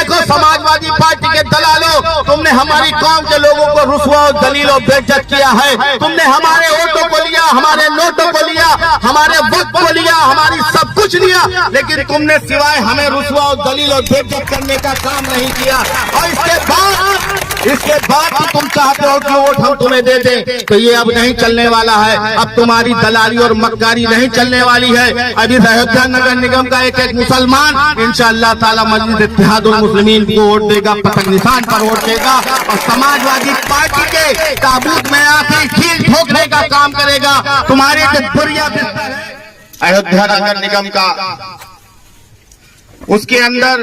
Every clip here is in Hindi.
देखो समाजवादी पार्टी के दलालों, तुमने हमारी कौम के लोगों को रुसवा और दलील और बेइज्जत किया है। तुमने हमारे वोटों को लिया, हमारे नोटों को लिया, हमारे वक्त को लिया, हमारी सब कुछ लिया, लेकिन तुमने सिवाय हमें रुसवा और दलील और बेइज्जत करने का काम नहीं किया। और इसके बाद भी तुम चाहते हो कि वोट हम तुम्हें दे दें, तो ये अब नहीं चलने वाला है। अब तुम्हारी दलाली और मक्कारी नहीं चलने वाली है। अभी अयोध्या नगर निगम का एक मुसलमान इंशाअल्लाह ताला मस्जिद इत्तेहादुल मुस्लिमीन को वोट देगा, पतंग निशान पर वोट देगा और समाजवादी पार्टी के ताबूत में आके खील ठोकने का काम करेगा। तुम्हारे बुरिया अयोध्या नगर निगम का, उसके अंदर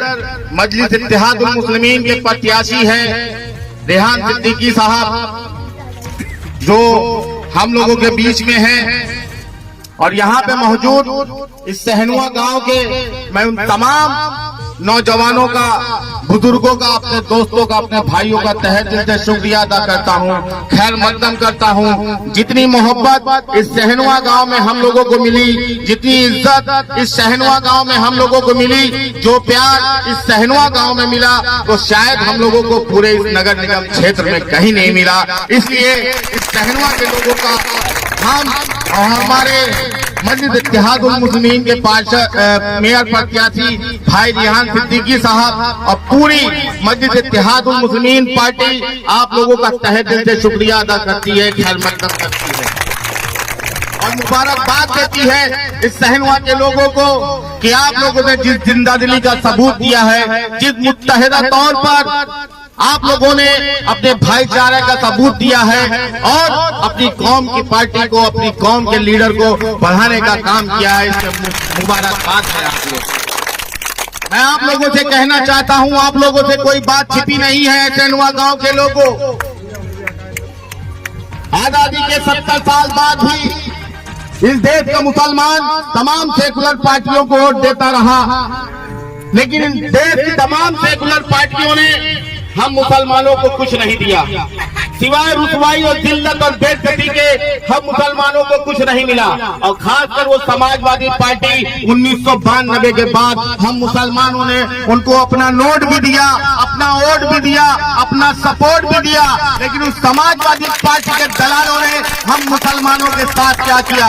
मजलिस इत्तेहादुल मुस्लिमीन के प्रत्याशी हैं रेहान सिद्दीकी साहब, जो हम लोगों के बीच में हैं। और यहाँ पे मौजूद इस सहनुआ गांव के मैं उन तमाम नौजवानों का, बुजुर्गों का, अपने दोस्तों का, अपने भाइयों का तहे दिल से शुक्रिया अदा करता हूँ, खैर मकदम करता हूँ। जितनी मोहब्बत इस सहनुआ गांव में हम लोगों को मिली, जितनी इज्जत इस सहनुआ गांव में हम लोगों को मिली, जो प्यार इस सहनुआ गांव में मिला, तो शायद हम लोगों को पूरे इस नगर निगम क्षेत्र में कहीं नहीं मिला। इसलिए इस सहनुआ के लोगों का हम और हमारे मस्जिद इत्तेहादुल मुस्लिमीन के पार्षद मेयर प्रत्याशी भाई रेहान सिद्दीकी साहब और पूरी मस्जिद इत्तेहादुल मुस्लिमीन पार्टी आप लोगों का तहे दिल से शुक्रिया अदा करती है, खैर मकदम करती है और मुबारकबाद देती है इस सहनुआ के लोगों को कि आप लोगों ने जिस जिंदादिली का सबूत दिया है, जिस मुत्तहिदा तौर पर आप लोगों ने अपने भाईचारे का सबूत दिया है और अपनी कौम की पार्टी को, अपनी कौम के लीडर को बढ़ाने का काम किया है, इससे मुबारकबाद है आप लोग। मैं आप लोगों से कहना चाहता हूं, आप लोगों से कोई बात छिपी नहीं है। सहनुआ गांव के लोगों, आजादी के 70 साल बाद भी इस देश का मुसलमान तमाम सेकुलर पार्टियों को वोट देता रहा, लेकिन इन देश की तमाम सेकुलर पार्टियों ने हम मुसलमानों को कुछ नहीं दिया, सिवाय रुसवाई और जिल्लत और बेइज्जती के हम मुसलमानों को कुछ नहीं मिला। और खासकर वो समाजवादी पार्टी 1992 के बाद हम मुसलमानों ने उनको अपना नोट भी दिया, अपना वोट भी दिया, अपना सपोर्ट भी दिया, लेकिन उस समाजवादी पार्टी के दलालों ने हम मुसलमानों के साथ क्या किया,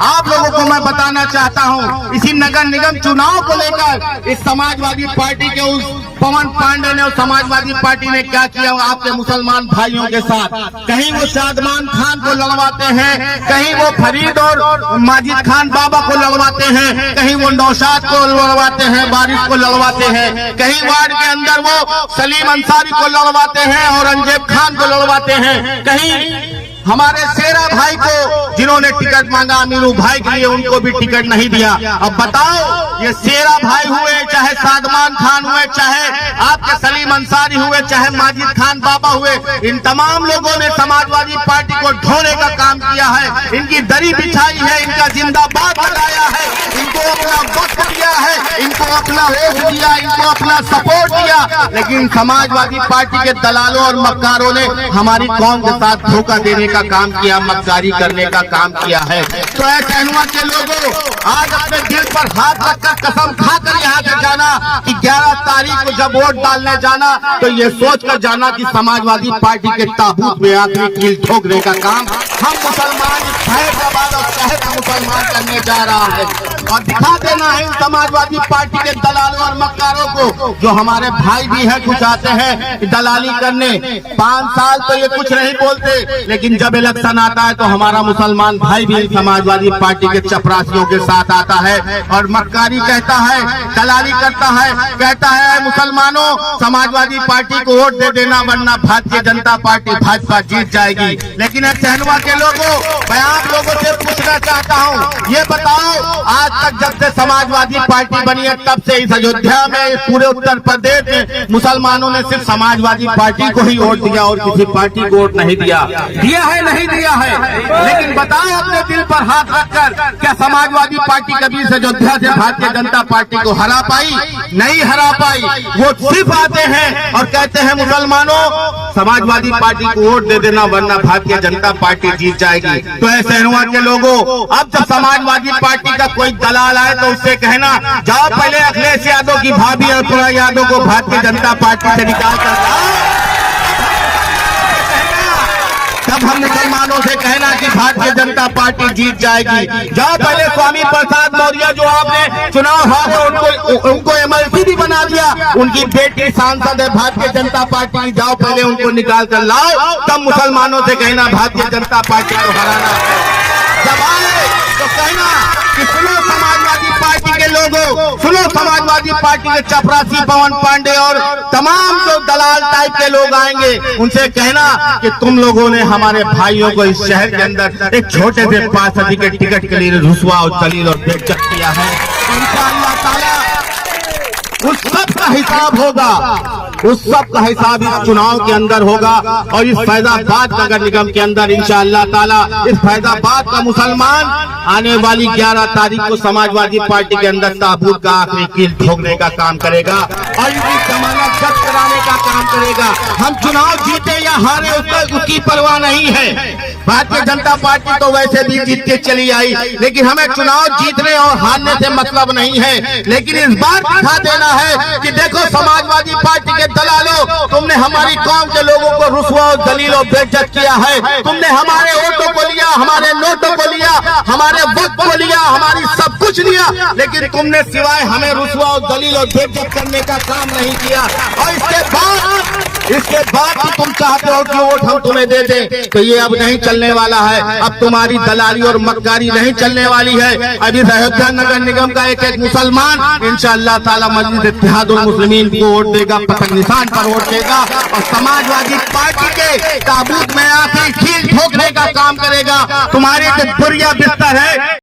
आप लोगों को मैं बताना चाहता हूँ। इसी नगर निगम चुनाव को लेकर इस समाजवादी पार्टी के उस पवन पांडे ने और समाजवादी पार्टी ने क्या किया आपके मुसलमान भाइयों के साथ। कहीं वो शादमान खान को लड़वाते हैं, कहीं वो फरीद और माजिद खान बाबा को लड़वाते हैं, कहीं वो नौशाद को लड़वाते हैं, बारिश को लड़वाते हैं, कहीं वार्ड के अंदर वो सलीम अंसारी को लड़वाते हैं, औरंगजेब खान को लड़वाते हैं, कहीं हमारे शेरा भाई को जिन्होंने टिकट मांगा अमीरू भाई के लिए उनको भी टिकट नहीं दिया। अब बताओ, ये शेरा भाई हुए, चाहे सादमान खान हुए, चाहे आपके सलीम अंसारी हुए, चाहे माजिद खान बाबा हुए, इन तमाम लोगों ने समाजवादी पार्टी को ढोने का काम किया है, इनकी दरी बिछाई है, इनका जिंदाबाद लगाया है, इनको अपना वक्त दिया है, इनको अपना वोट दिया, इनको अपना सपोर्ट दिया, लेकिन समाजवादी पार्टी के दलालों और मक्कारों ने हमारी कौम के साथ धोखा देने का काम किया, मक्कारी करने का काम किया है। तो सहनुआ के लोगों, आज अपने दिल पर हाथ रखकर कसम खाकर यहाँ से जाना कि 11 तारीख को जब वोट डालने जाना तो ये सोचकर जाना कि समाजवादी पार्टी के ताबूत में आखिरी कील ठोकने का काम हम मुसलमान हैदराबाद और शहर का मुसलमान करने जा रहा है। और दिखा देना है इन समाजवादी पार्टी के दलालों और मक्कारों को, जो हमारे भाई भी हैं, कुछ आते हैं दलाली करने। 5 साल तो ये कुछ नहीं बोलते, लेकिन जब इलेक्शन आता है तो हमारा मुसलमान भाई भी समाजवादी पार्टी के चपरासियों के साथ आता है और मक्कारी कहता है, दलाली करता है, कहता है मुसलमानों समाजवादी पार्टी को वोट दे देना वरना भारतीय जनता पार्टी भाजपा जीत जाएगी। लेकिन सहनुआ के लोगों, मैं आप लोगों से पूछना चाहता हूँ, ये बताओ, आज तक जब से समाजवादी पार्टी बनी है तब से इस अयोध्या में, पूरे उत्तर प्रदेश में मुसलमानों ने सिर्फ समाजवादी पार्टी को ही वोट दिया और किसी पार्टी को वोट नहीं दिया। दिया है नहीं दिया है, लेकिन बताओ अपने दिल पर हाथ रखकर, क्या समाजवादी पार्टी कभी इस अयोध्या से भारतीय जनता पार्टी को हरा पाई? नहीं हरा पाई। वो सिर्फ आते हैं और कहते हैं मुसलमानों समाजवादी पार्टी को वोट दे देना, वरना भारतीय जनता पार्टी जीत जाएगी। तो ऐसे सहनुआ के लोगों, अब जब समाजवादी पार्टी का कोई दलाल आए तो उससे कहना, जाओ पहले अखिलेश यादव की भाभी अर्चना यादव को भारतीय जनता पार्टी से निकाल कर लाओ। तब हम मुसलमानों से कहना कि भारतीय जनता पार्टी जीत जाएगी। जाओ पहले स्वामी प्रसाद मौर्य जो आपने चुनाव हार उनको एमएलसी भी बना दिया, उनकी बेटी सांसद है भारतीय जनता पार्टी की, जाओ पहले उनको निकाल कर लाओ। तब मुसलमानों से कहना भारतीय जनता पार्टी को हराना है। जब आए तो कहना कि सुनो समाजवादी पार्टी के लोगों, सुनो समाजवादी पार्टी के चपरासी पवन पांडे और तमाम जो दलाल टाइप के लोग आएंगे, उनसे कहना कि तुम लोगों ने हमारे भाइयों को इस शहर के अंदर एक छोटे से पार्षद के टिकट के लिए रुसवा और दलील और बेइज्जत किया है। इंशाअल्लाह ताला उस सब का हिसाब होगा, उस सब का हिसाब इस चुनाव के अंदर होगा। और इस फैजाबाद नगर निगम के अंदर इंशाअल्लाह ताला इस फैजाबाद का मुसलमान आने वाली 11 तारीख को समाजवादी पार्टी के अंदर ताबूत का आखिरी कील ठोकने का काम करेगा और इनकी जमानत जब्त कराने का काम करेगा। हम चुनाव जीते या हारे उसकी परवाह नहीं है। भारतीय जनता पार्टी तो वैसे भी जीत के चली आई, लेकिन हमें चुनाव जीतने और हारने से मतलब नहीं है। लेकिन इस बार दिखा देना है कि देखो समाजवादी पार्टी के दलालों, तुमने हमारी कौम के लोगों को रुसवा और दलील और बेइज्जत किया है। तुमने हमारे वोटों को लिया, हमारे नोटों को लिया, हमारे वक्त को लिया, हमारी सब कुछ लिया, लेकिन तुमने सिवाय हमें रुसवा और दलील और बेइज्जत करने का काम नहीं किया। और इसके बाद भी तुम चाहते हो कि वोट हम तुम्हें दे दें, तो ये अब नहीं चलने वाला है। अब तुम्हारी दलाली और मक्कारी नहीं चलने वाली है। अभी अयोध्या नगर निगम का एक एक मुसलमान इंशाअल्लाह ताला मस्जिद इत्तेहादुल मुस्लिमीन को वोट देगा, पतंग निशान पर वोट देगा और समाजवादी पार्टी के ताबूत में आके कील ठोकने का काम करेगा। तुम्हारे जो बुरिया बिस्तर है